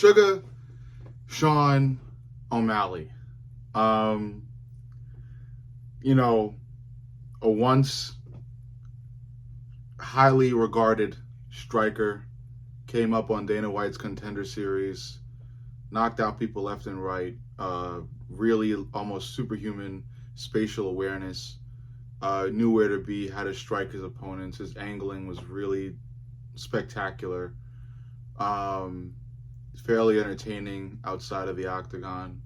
Sugar Sean O'Malley. Um, you know, a once highly regarded striker, came up on Dana White's Contender Series, knocked out people left and right, really almost superhuman spatial awareness, knew where to be, how to strike his opponents. His angling was really spectacular. Um, Fairly entertaining outside of the octagon.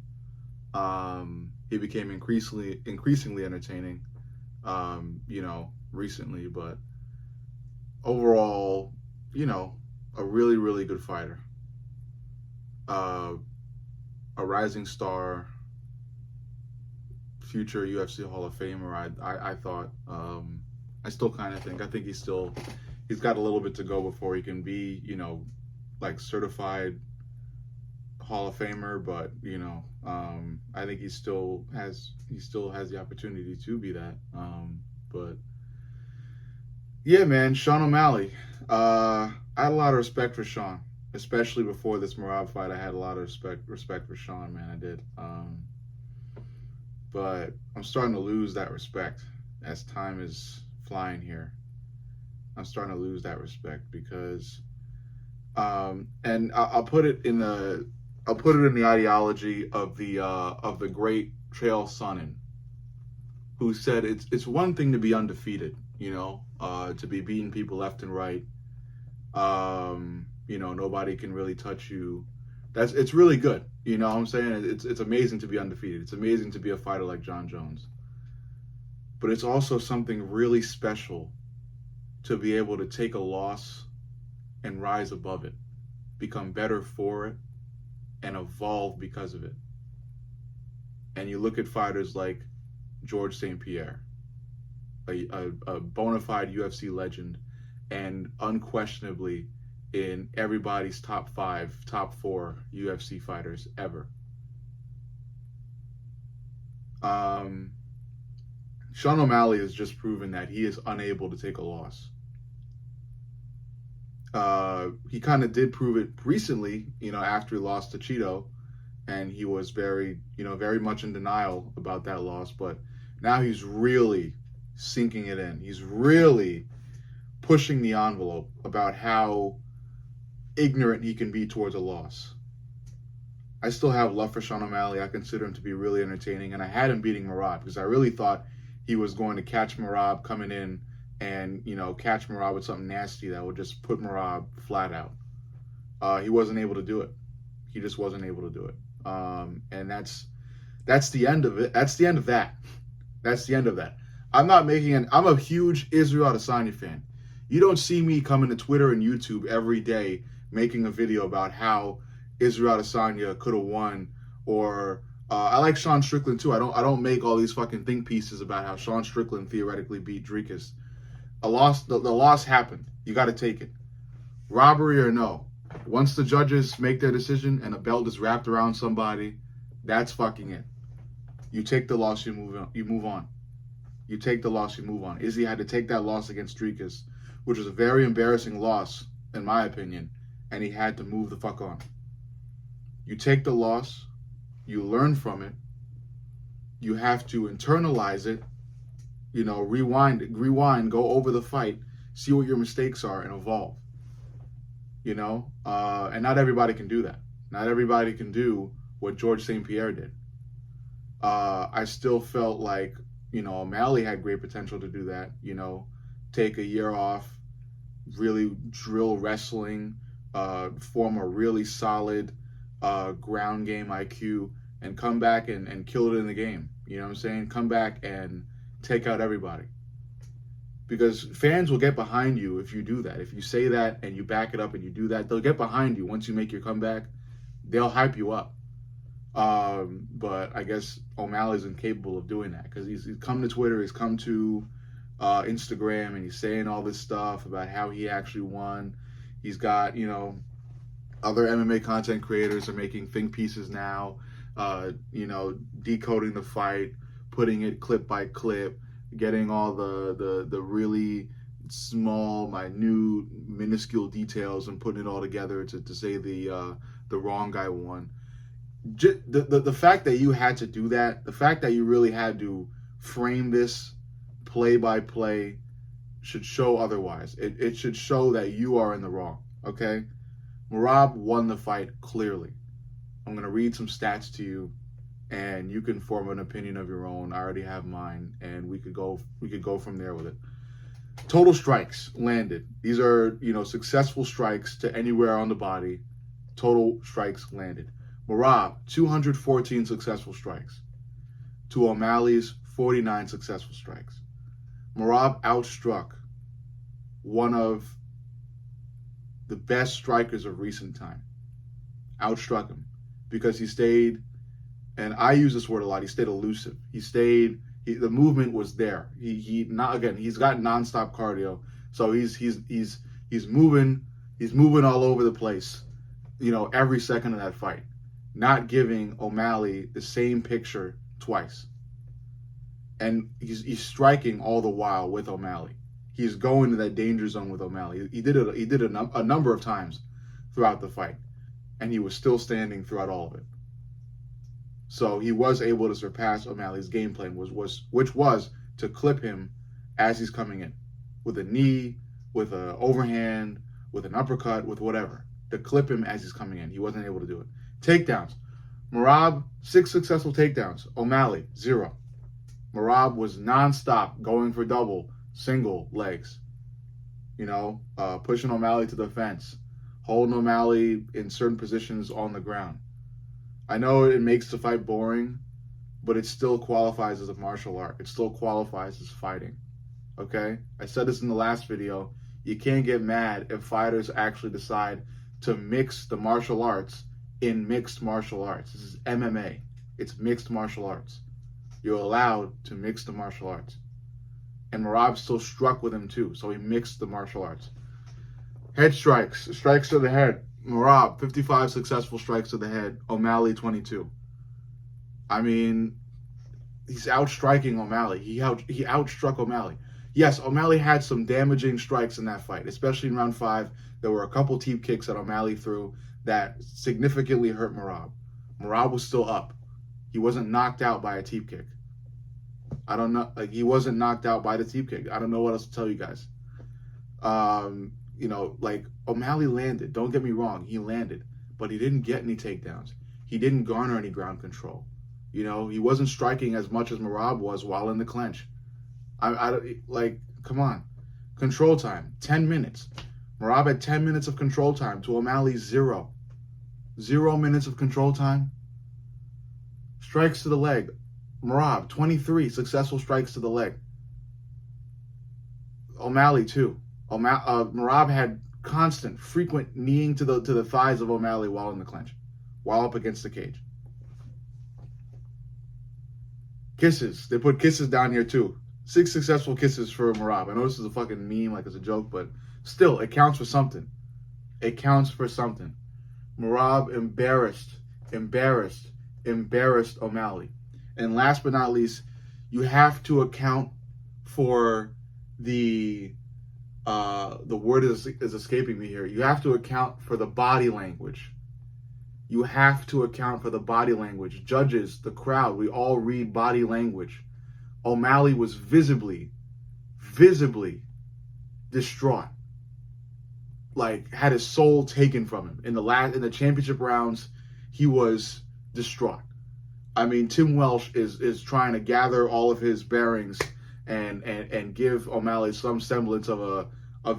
He became increasingly entertaining, recently, but overall, a really, really good fighter. Uh, a rising star, future UFC Hall of Famer. I thought. I still kind of think. I think he's got a little bit to go before he can be, like certified Hall of Famer, but I think he still has the opportunity to be that. But yeah, man, Sean O'Malley. I had a lot of respect for Sean, especially before this Merab fight. I had a lot of respect for Sean, man. I did. But I'm starting to lose that respect as time is flying here. I'm starting to lose that respect because, and I'll put it in the ideology of the great Chael Sonnen, who said it's one thing to be undefeated, to be beating people left and right. Nobody can really touch you. It's really good. You know what I'm saying? It's amazing to be undefeated. It's amazing to be a fighter like Jon Jones. But it's also something really special to be able to take a loss and rise above it, become better for it, and evolve because of it. And you look at fighters like George St. Pierre, a bona fide UFC legend, and unquestionably in everybody's top 5, top 4 UFC fighters ever. Sean O'Malley has just proven that he is unable to take a loss. He kind of did prove it recently, after he lost to Cheeto, and he was very much in denial about that loss. But now he's really sinking it in. He's really pushing the envelope about how ignorant he can be towards a loss. I still have love for Sean O'Malley. I consider him to be really entertaining, and I had him beating Merab because I really thought he was going to catch Merab coming in and catch Merab with something nasty that would just put Merab flat out. He wasn't able to do it. He just wasn't able to do it. And that's the end of it. That's the end of that. That's the end of that. I'm a huge Israel Adesanya fan. You don't see me coming to Twitter and YouTube every day making a video about how Israel Adesanya could have won, or I like Sean Strickland too. I don't make all these fucking think pieces about how Sean Strickland theoretically beat Dricus. The loss happened. You got to take it. Robbery or no. Once the judges make their decision and a belt is wrapped around somebody, that's fucking it. You take the loss, you move on. You take the loss, you move on. Izzy had to take that loss against Dricus, which was a very embarrassing loss, in my opinion, and he had to move the fuck on. You take the loss, you learn from it, you have to internalize it, rewind, go over the fight, see what your mistakes are, and evolve. And not everybody can do that. Not everybody can do what George St. Pierre did. I still felt like, O'Malley had great potential to do that, take a year off, really drill wrestling, form a really solid ground game IQ, and come back and kill it in the game. You know what I'm saying? Come back and take out everybody. Because fans will get behind you if you do that. If you say that and you back it up and you do that, they'll get behind you once you make your comeback. They'll hype you up. But I guess O'Malley's incapable of doing that because he's come to Twitter, he's come to Instagram, and he's saying all this stuff about how he actually won. He's got, other MMA content creators are making think pieces now, decoding the fight, putting it clip by clip, getting all the really small, minute, minuscule details and putting it all together to say the the wrong guy won. The fact that you had to do that, the fact that you really had to frame this play by play should show otherwise. It should show that you are in the wrong, okay? Merab won the fight clearly. I'm going to read some stats to you, and you can form an opinion of your own. I already have mine, and we could go from there with it. Total strikes landed. These are, successful strikes to anywhere on the body. Total strikes landed. Merab, 214 successful strikes to O'Malley's 49 successful strikes. Merab outstruck one of the best strikers of recent time. Outstruck him because he stayed, and I use this word a lot, he stayed elusive. The movement was there. He's got nonstop cardio, so he's moving all over the place, every second of that fight, not giving O'Malley the same picture twice. And he's striking all the while with O'Malley. He's going to that danger zone with O'Malley. He did it a number of times throughout the fight, and he was still standing throughout all of it. So he was able to surpass O'Malley's game plan, which was to clip him as he's coming in, with a knee, with an overhand, with an uppercut, with whatever, to clip him as he's coming in. He wasn't able to do it. Takedowns. Merab, 6 successful takedowns. O'Malley, 0. Merab was nonstop going for double, single legs. Pushing O'Malley to the fence, holding O'Malley in certain positions on the ground. I know it makes the fight boring, but it still qualifies as a martial art. It still qualifies as fighting. Okay? I said this in the last video. You can't get mad if fighters actually decide to mix the martial arts in mixed martial arts. This is MMA. It's mixed martial arts. You're allowed to mix the martial arts. And Merab still struck with him too, so he mixed the martial arts. Head strikes. Strikes to the head. Merab, 55 successful strikes to the head. O'Malley, 22. I mean, he's outstriking O'Malley. He outstruck O'Malley. Yes, O'Malley had some damaging strikes in that fight, especially in round 5. There were a couple teep kicks that O'Malley threw that significantly hurt Merab. Merab was still up. He wasn't knocked out by a teep kick. I don't know. He wasn't knocked out by the teep kick. I don't know what else to tell you guys. O'Malley landed. Don't get me wrong. He landed, but he didn't get any takedowns. He didn't garner any ground control. He wasn't striking as much as Merab was while in the clinch. Come on. Control time, 10 minutes. Merab had 10 minutes of control time to O'Malley's 0. 0 minutes of control time. Strikes to the leg. Merab, 23 successful strikes to the leg. O'Malley, too. Merab had constant, frequent kneeing to the thighs of O'Malley while in the clinch, while up against the cage. Kisses. They put kisses down here, too. 6 successful kisses for Merab. I know this is a fucking meme, like it's a joke, but still, it counts for something. It counts for something. Merab embarrassed O'Malley. And last but not least, you have to account for the word is escaping me here. You have to account for the body language. You have to account for the body language. Judges, the crowd, we all read body language. O'Malley was visibly distraught. Had his soul taken from him. In the championship rounds, he was distraught. I mean, Tim Welsh is trying to gather all of his bearings and give O'Malley some semblance of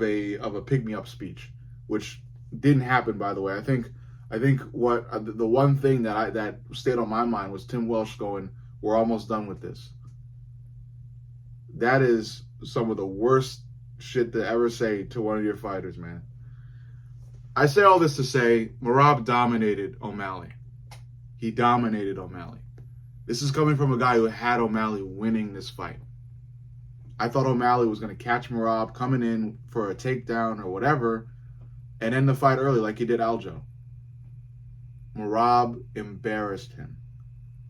a pick-me-up speech, which didn't happen, by the way. I think what the one thing that stayed on my mind was Tim Welsh going, "We're almost done with this." That is some of the worst shit to ever say to one of your fighters, man. I say all this to say Merab dominated O'Malley. He dominated O'Malley. This is coming from a guy who had O'Malley winning this fight. I thought O'Malley was going to catch Merab coming in for a takedown or whatever and end the fight early like he did Aljo. Merab embarrassed him.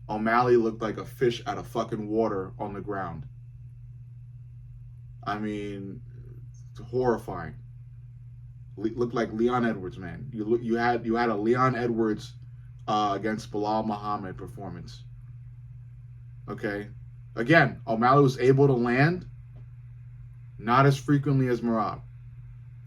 O'Malley looked like a fish out of fucking water on the ground. I mean, it's horrifying. looked like Leon Edwards, man. You had a Leon Edwards against Bilal Muhammad performance. Okay, again, O'Malley was able to land, not as frequently as Merab.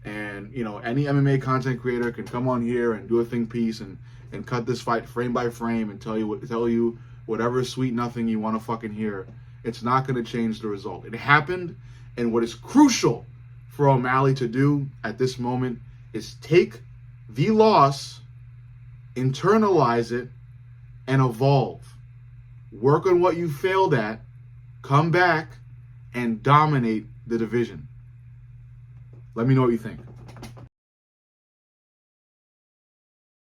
And any MMA content creator can come on here and do a think piece and cut this fight frame by frame and tell you whatever sweet nothing you want to fucking hear. It's not going to change the result. It happened, and what is crucial for O'Malley to do at this moment is take the loss, internalize it, and evolve. Work on what you failed at, come back, and dominate the division. Let me know what you think.